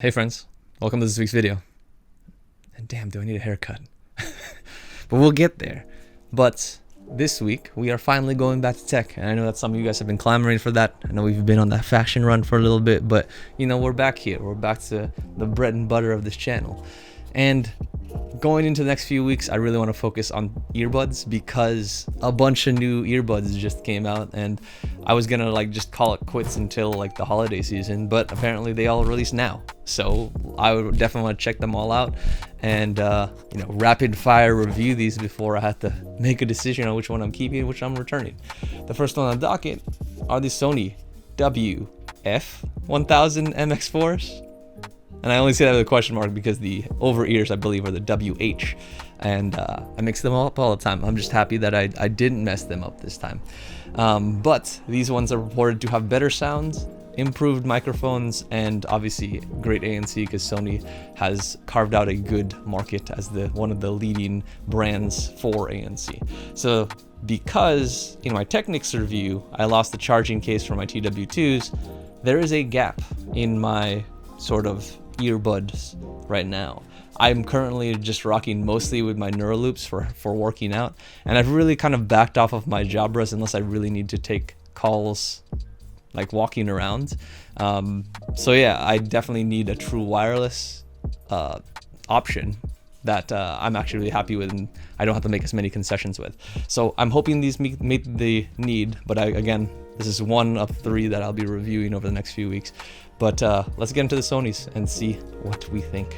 Hey friends, welcome to this week's video. And damn, do I need a haircut? But we'll get there. But this week, we are finally going back to tech. And I know that some of you guys have been clamoring for that. I know we've been on that fashion run for a little bit, but you know, we're back here. We're back to the bread and butter of this channel. And going into the next few weeks, I really want to focus on earbuds because a bunch of new earbuds just came out, and I was gonna just call it quits until the holiday season, but apparently they all release now. So I would definitely want to check them all out and rapid fire review these before I have to make a decision on which one I'm keeping and which I'm returning. The first one on the docket are the Sony WF-1000XM4s. And I only say that with a question mark because the over ears, I believe, are the WH. And I mix them up all the time. I'm just happy that I didn't mess them up this time. But these ones are reported to have better sounds, improved microphones, and obviously great ANC because Sony has carved out a good market as one of the leading brands for ANC. So because in my Technics review, I lost the charging case for my TW2s, there is a gap in my sort of earbuds right now. I'm currently just rocking mostly with my Neuraloops for working out, and I've really kind of backed off of my Jabras unless I really need to take calls like walking around. So yeah, I definitely need a true wireless option that I'm actually really happy with and I don't have to make as many concessions with. So I'm hoping these meet the need, but again, this is one of three that I'll be reviewing over the next few weeks. But let's get into the Sonys and see what we think.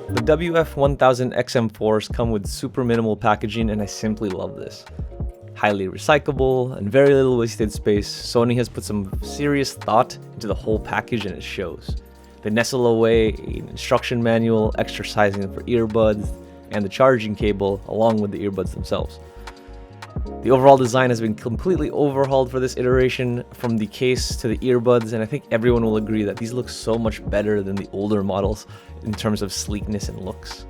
The WF-1000XM4s come with super minimal packaging, and I simply love this. Highly recyclable and very little wasted space, Sony has put some serious thought into the whole package and it shows. They nestle away an instruction manual, extra sizing for earbuds, and the charging cable along with the earbuds themselves. The overall design has been completely overhauled for this iteration, from the case to the earbuds, and I think everyone will agree that these look so much better than the older models in terms of sleekness and looks.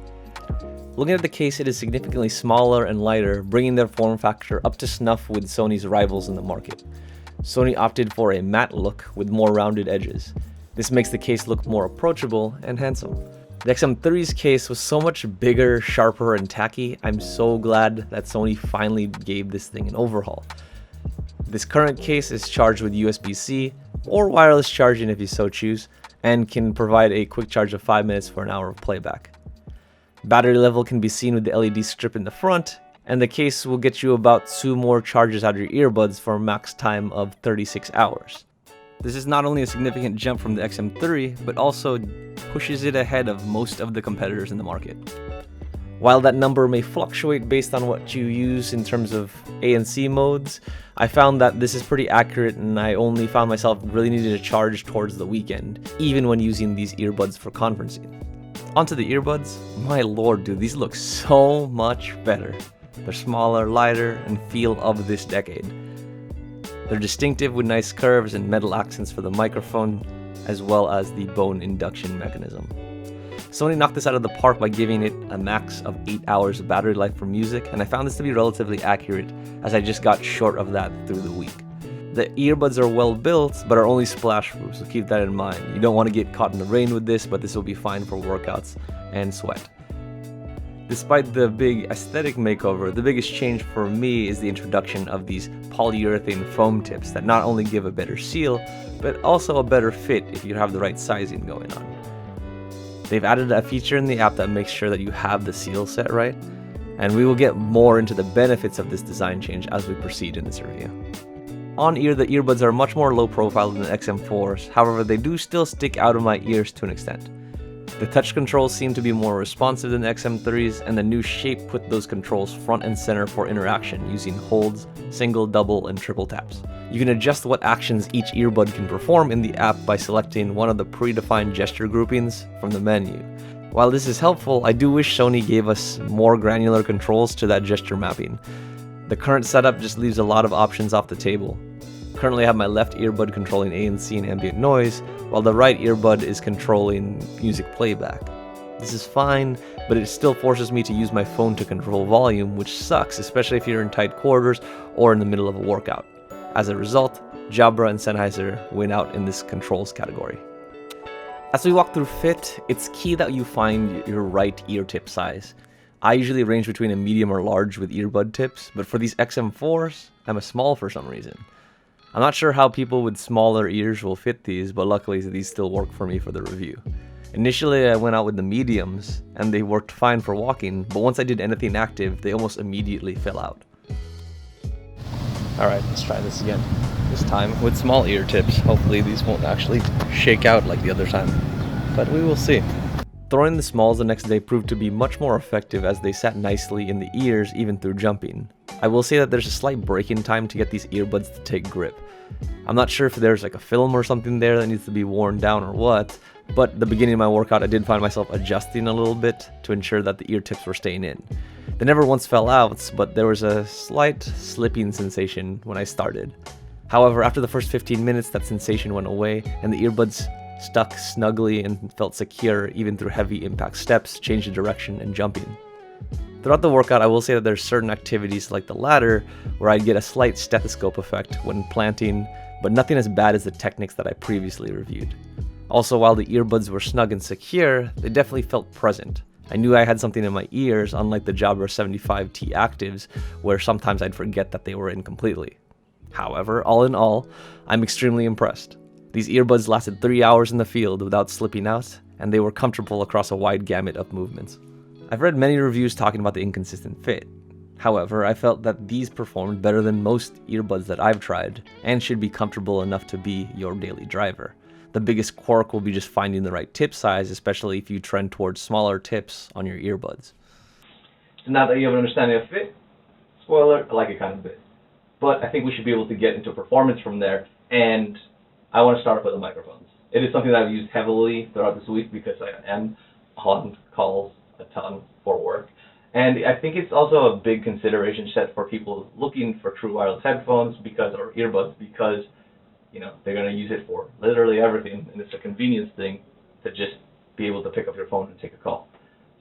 Looking at the case, it is significantly smaller and lighter, bringing their form factor up to snuff with Sony's rivals in the market. Sony opted for a matte look with more rounded edges. This makes the case look more approachable and handsome. The XM3's case was so much bigger, sharper, and tacky. I'm so glad that Sony finally gave this thing an overhaul. This current case is charged with USB-C or wireless charging if you so choose, and can provide a quick charge of 5 minutes for an hour of playback. Battery level can be seen with the LED strip in the front, and the case will get you about 2 more charges out of your earbuds for a max time of 36 hours. This is not only a significant jump from the XM3, but also pushes it ahead of most of the competitors in the market. While that number may fluctuate based on what you use in terms of ANC modes, I found that this is pretty accurate, and I only found myself really needing to charge towards the weekend, even when using these earbuds for conferencing. Onto the earbuds, my lord dude, these look so much better. They're smaller, lighter, and feel of this decade. They're distinctive with nice curves and metal accents for the microphone, as well as the bone induction mechanism. Sony knocked this out of the park by giving it a max of 8 hours of battery life for music, and I found this to be relatively accurate as I just got short of that through the week. The earbuds are well built, but are only splash-proof, so keep that in mind. You don't want to get caught in the rain with this, but this will be fine for workouts and sweat. Despite the big aesthetic makeover, the biggest change for me is the introduction of these polyurethane foam tips that not only give a better seal, but also a better fit if you have the right sizing going on. They've added a feature in the app that makes sure that you have the seal set right, and we will get more into the benefits of this design change as we proceed in this review. On ear, the earbuds are much more low profile than the XM4s, however they do still stick out of my ears to an extent. The touch controls seem to be more responsive than the XM3s, and the new shape put those controls front and center for interaction using holds, single, double, and triple taps. You can adjust what actions each earbud can perform in the app by selecting one of the predefined gesture groupings from the menu. While this is helpful, I do wish Sony gave us more granular controls to that gesture mapping. The current setup just leaves a lot of options off the table. Currently I have my left earbud controlling ANC and Ambient Noise, while the right earbud is controlling music playback. This is fine, but it still forces me to use my phone to control volume, which sucks, especially if you're in tight quarters or in the middle of a workout. As a result, Jabra and Sennheiser win out in this controls category. As we walk through fit, it's key that you find your right ear tip size. I usually range between a medium or large with earbud tips, but for these XM4s, I'm a small for some reason. I'm not sure how people with smaller ears will fit these, but luckily these still work for me for the review. Initially I went out with the mediums, and they worked fine for walking, but once I did anything active, they almost immediately fell out. Alright, let's try this again. This time with small ear tips. Hopefully these won't actually shake out like the other time, but we will see. Throwing the smalls the next day proved to be much more effective as they sat nicely in the ears even through jumping. I will say that there's a slight break-in time to get these earbuds to take grip. I'm not sure if there's like a film or something there that needs to be worn down or what, but at the beginning of my workout I did find myself adjusting a little bit to ensure that the ear tips were staying in. They never once fell out, but there was a slight slipping sensation when I started. However, after the first 15 minutes that sensation went away and the earbuds stuck snugly and felt secure even through heavy impact steps, change of direction, and jumping. Throughout the workout, I will say that there's certain activities like the ladder where I'd get a slight stethoscope effect when planting, but nothing as bad as the techniques that I previously reviewed. Also, while the earbuds were snug and secure, they definitely felt present. I knew I had something in my ears, unlike the Jabra 75T Actives, where sometimes I'd forget that they were in completely. However, all in all, I'm extremely impressed. These earbuds lasted 3 hours in the field without slipping out, and they were comfortable across a wide gamut of movements. I've read many reviews talking about the inconsistent fit. However, I felt that these performed better than most earbuds that I've tried, and should be comfortable enough to be your daily driver. The biggest quirk will be just finding the right tip size, especially if you trend towards smaller tips on your earbuds. So now that you have an understanding of fit, spoiler, I like it kind of a bit. But I think we should be able to get into performance from there, and I want to start off with the microphones. It is something that I've used heavily throughout this week because I am on calls a ton for work. And I think it's also a big consideration set for people looking for true wireless headphones or earbuds because, you know, they're going to use it for literally everything, and it's a convenience thing to just be able to pick up your phone and take a call.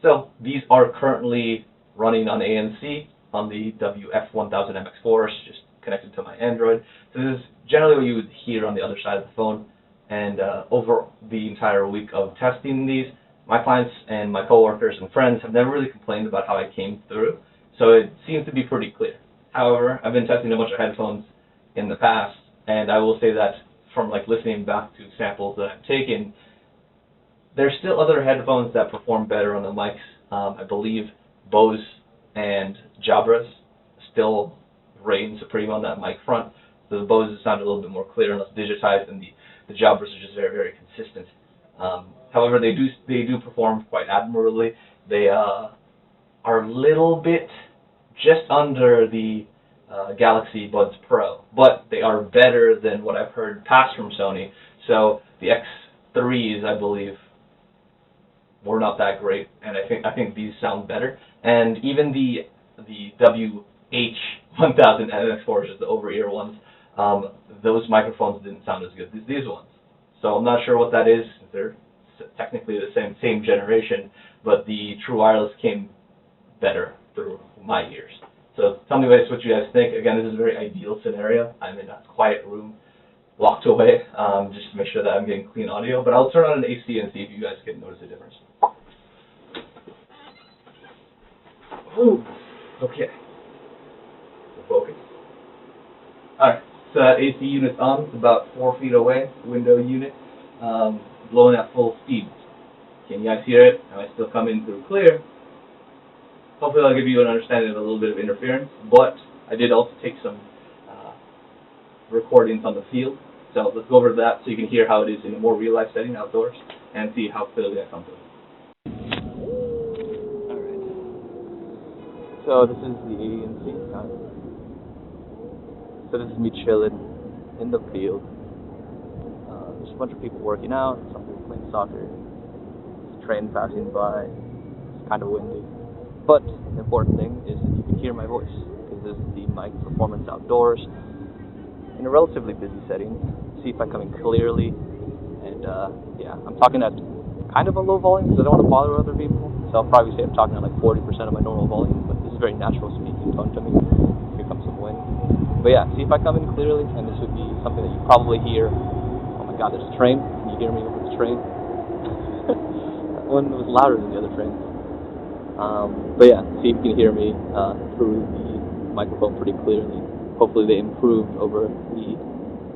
So these are currently running on ANC on the WF-1000XM4, just connected to my Android. So this is generally what you would hear on the other side of the phone. And over the entire week of testing these, my clients and my coworkers and friends have never really complained about how I came through, so it seems to be pretty clear. However, I've been testing a bunch of headphones in the past, and I will say that from like listening back to samples that I've taken, there's still other headphones that perform better on the mics. I believe Bose and Jabras still reign supreme on that mic front. So the Bose sound a little bit more clear and less digitized, and the Jabras are just very, very consistent. However, they do perform quite admirably. They are a little bit just under the Galaxy Buds Pro, but they are better than what I've heard passed from Sony. So the X3s, I believe, were not that great, and I think these sound better. And even the WH-1000XM4s, just the over-ear ones, those microphones didn't sound as good as these ones. So I'm not sure what that is. They're technically the same generation, but the true wireless came better through my ears. So tell me what you guys think. Again, this is a very ideal scenario. I'm in a quiet room, locked away, just to make sure that I'm getting clean audio. But I'll turn on an AC and see if you guys can notice a difference. Ooh, okay. Focus. Alright, so that AC unit's on. It's about 4 feet away, window unit, blowing at full speed. Can you guys hear it? Am I still coming through clear? Hopefully I'll give you an understanding of a little bit of interference, but I did also take some recordings on the field. So let's go over that so you can hear how it is in a more real-life setting outdoors and see how clearly I come through. Alright. So this is the ANC time. So this is me chilling in the field. There's a bunch of people working out, some people playing soccer. train passing by. It's kind of windy. But the important thing is that you can hear my voice, because this is the mic performance outdoors in a relatively busy setting. See if I come in clearly. And yeah, I'm talking at kind of a low volume because I don't want to bother other people. So I'll probably say I'm talking at like 40% of my normal volume, but this is very natural speaking tone to me. Here comes some wind. But yeah, see if I come in clearly, and this would be something that you probably hear. Oh my god, there's a train. Can you hear me over the train? That one was louder than the other train. But yeah, see if you can hear me through the microphone pretty clearly. Hopefully they improved over the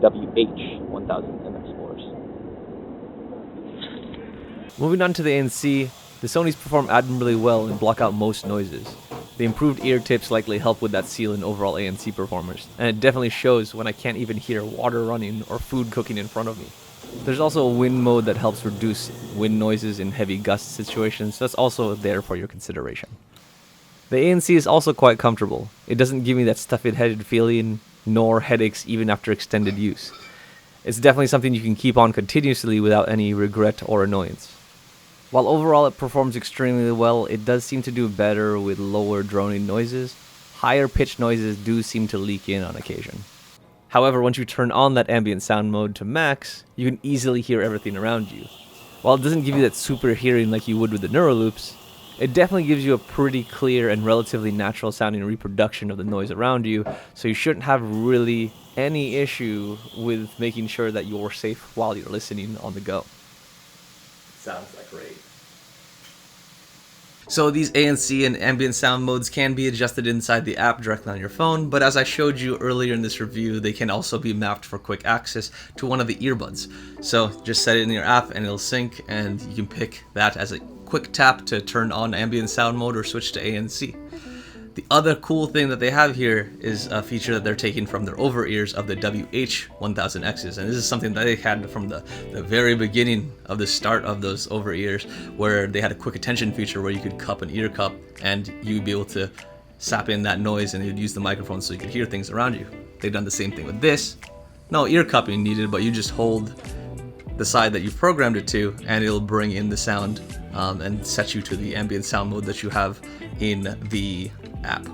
WH-1000XM4s. Moving on to the ANC, the Sonys perform admirably well and block out most noises. The improved ear tips likely help with that seal in overall ANC performance, and it definitely shows when I can't even hear water running or food cooking in front of me. There's also a wind mode that helps reduce wind noises in heavy gust situations, so that's also there for your consideration. The ANC is also quite comfortable. It doesn't give me that stuffy-headed feeling, nor headaches even after extended use. It's definitely something you can keep on continuously without any regret or annoyance. While overall it performs extremely well, it does seem to do better with lower droning noises. Higher pitched noises do seem to leak in on occasion. However, once you turn on that ambient sound mode to max, you can easily hear everything around you. While it doesn't give you that super hearing like you would with the neural loops, it definitely gives you a pretty clear and relatively natural sounding reproduction of the noise around you, so you shouldn't have really any issue with making sure that you're safe while you're listening on the go. Sounds like great. So these ANC and ambient sound modes can be adjusted inside the app directly on your phone, but as I showed you earlier in this review, they can also be mapped for quick access to one of the earbuds. So just set it in your app and it'll sync, and you can pick that as a quick tap to turn on ambient sound mode or switch to ANC. The other cool thing that they have here is a feature that they're taking from their over-ears of the WH-1000Xs, and this is something that they had from the very beginning of the start of those over-ears, where they had a quick attention feature where you could cup an ear cup and you'd be able to sap in that noise and you'd use the microphone so you could hear things around you. They've done the same thing with this. No ear cupping needed, but you just hold the side that you've programmed it to and it'll bring in the sound and set you to the ambient sound mode that you have in the app.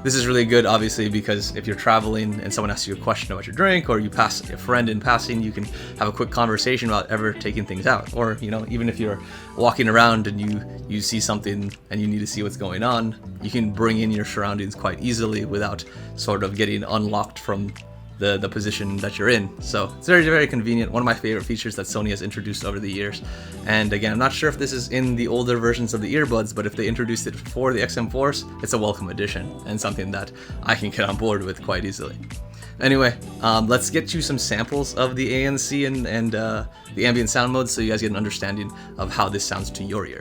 This is really good, obviously, because if you're traveling and someone asks you a question about your drink, or you pass a friend in passing, you can have a quick conversation without ever taking things out. Or, you know, even if you're walking around and you see something and you need to see what's going on, you can bring in your surroundings quite easily without sort of getting unlocked from the position that you're in. So it's very, very convenient. One of my favorite features that Sony has introduced over the years. And again, I'm not sure if this is in the older versions of the earbuds, but if they introduced it for the XM4s, it's a welcome addition and something that I can get on board with quite easily. Anyway, let's get you some samples of the ANC and the ambient sound mode so you guys get an understanding of how this sounds to your ear.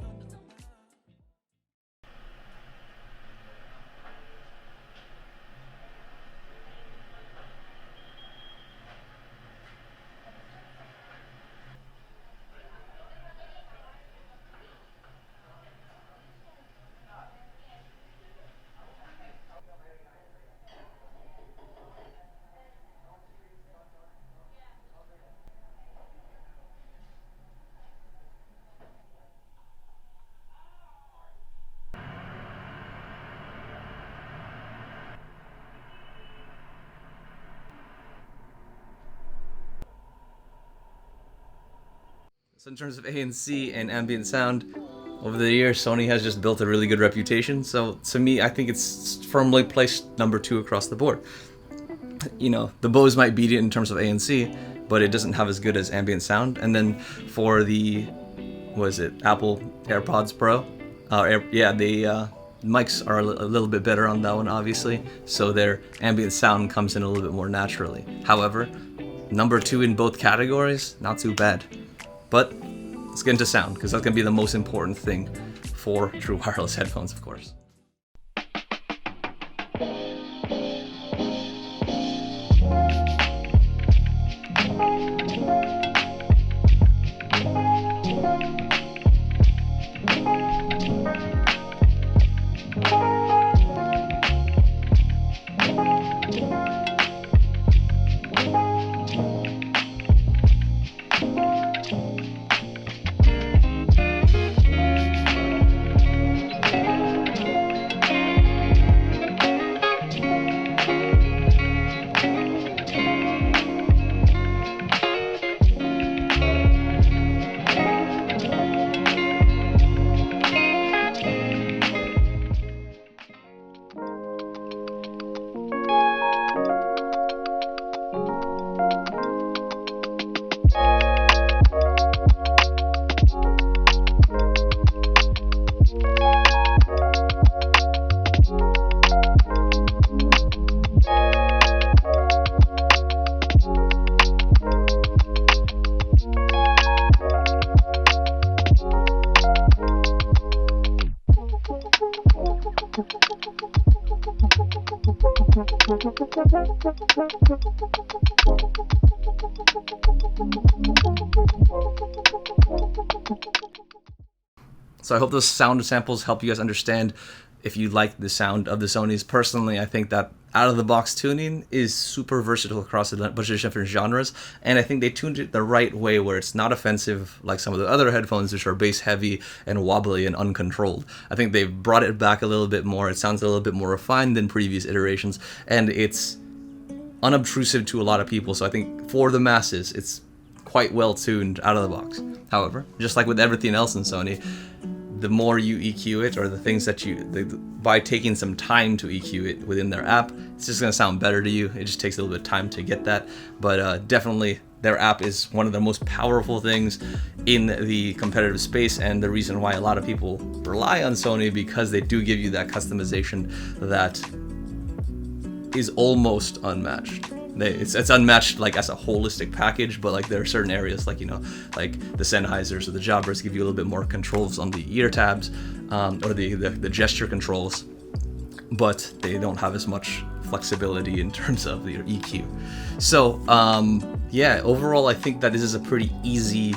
So in terms of ANC and ambient sound, over the years, Sony has just built a really good reputation. So to me, I think it's firmly placed number 2 across the board. You know, the Bose might beat it in terms of ANC, but it doesn't have as good as ambient sound. And then for the, Apple AirPods Pro? The mics are a little bit better on that one, obviously. So their ambient sound comes in a little bit more naturally. However, number 2 in both categories, not too bad. But let's get into sound, because that's going to be the most important thing for true wireless headphones, of course. So I hope those sound samples help you guys understand if you like the sound of the Sonys. Personally, I think that out-of-the-box tuning is super versatile across a bunch of different genres, and I think they tuned it the right way where it's not offensive like some of the other headphones, which are bass-heavy and wobbly and uncontrolled. I think they've brought it back a little bit more. It sounds a little bit more refined than previous iterations, and it's unobtrusive to a lot of people, so I think for the masses, it's quite well tuned out of the box. However, just like with everything else in Sony, the more you EQ it, or the things that by taking some time to EQ it within their app, it's just gonna sound better to you. It just takes a little bit of time to get that, but definitely their app is one of the most powerful things in the competitive space, and the reason why a lot of people rely on Sony, because they do give you that customization that is almost unmatched. It's unmatched like as a holistic package, but like there are certain areas like, you know, like the Sennheisers or the Jobbers give you a little bit more controls on the ear tabs, or the gesture controls, but they don't have as much flexibility in terms of your EQ. So yeah, overall I think that this is a pretty easy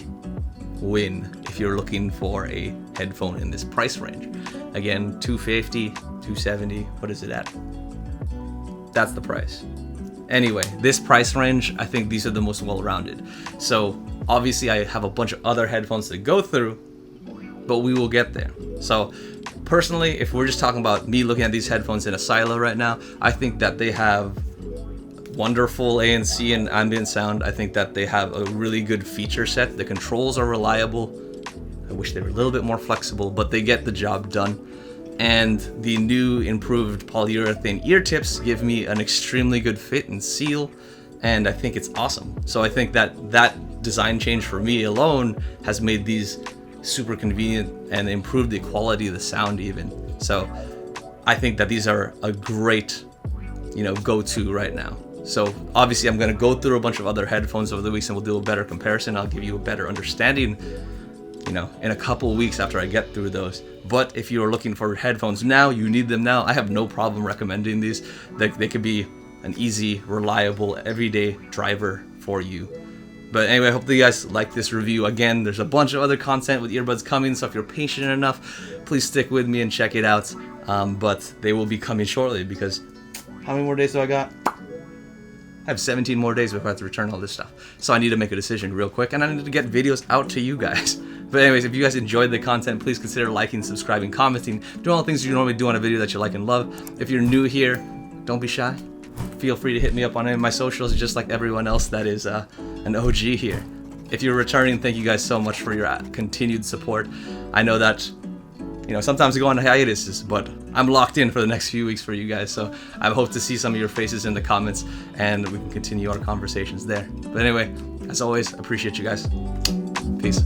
win if you're looking for a headphone in this price range. Again, $250, $270, what is it at? That's the price. Anyway, this price range, I think these are the most well-rounded. So obviously I have a bunch of other headphones to go through, but we will get there. So personally, if we're just talking about me looking at these headphones in a silo right now, I think that they have wonderful ANC and ambient sound. I think that they have a really good feature set. The controls are reliable. I wish they were a little bit more flexible, but they get the job done. And the new improved polyurethane ear tips give me an extremely good fit and seal, and I think it's awesome. So I think that that design change for me alone has made these super convenient and improved the quality of the sound even. So I think that these are a great, you know, go-to right now. So obviously I'm gonna go through a bunch of other headphones over the weeks and we'll do a better comparison. I'll give you a better understanding, you know, in a couple of weeks after I get through those. But if you're looking for headphones now, you need them now, I have no problem recommending these. They could be an easy, reliable, everyday driver for you. But anyway, I hope that you guys like this review. Again, there's a bunch of other content with earbuds coming, so if you're patient enough, please stick with me and check it out. But they will be coming shortly, because how many more days do I got? I have 17 more days before I have to return all this stuff. So I need to make a decision real quick, and I need to get videos out to you guys. But anyways, if you guys enjoyed the content, please consider liking, subscribing, commenting, doing all the things you normally do on a video that you like and love. If you're new here, don't be shy. Feel free to hit me up on any of my socials, just like everyone else that is an OG here. If you're returning, thank you guys so much for your continued support. I know that, you know, sometimes I go on hiatuses, but I'm locked in for the next few weeks for you guys, so I hope to see some of your faces in the comments, and we can continue our conversations there. But anyway, as always, appreciate you guys. Peace.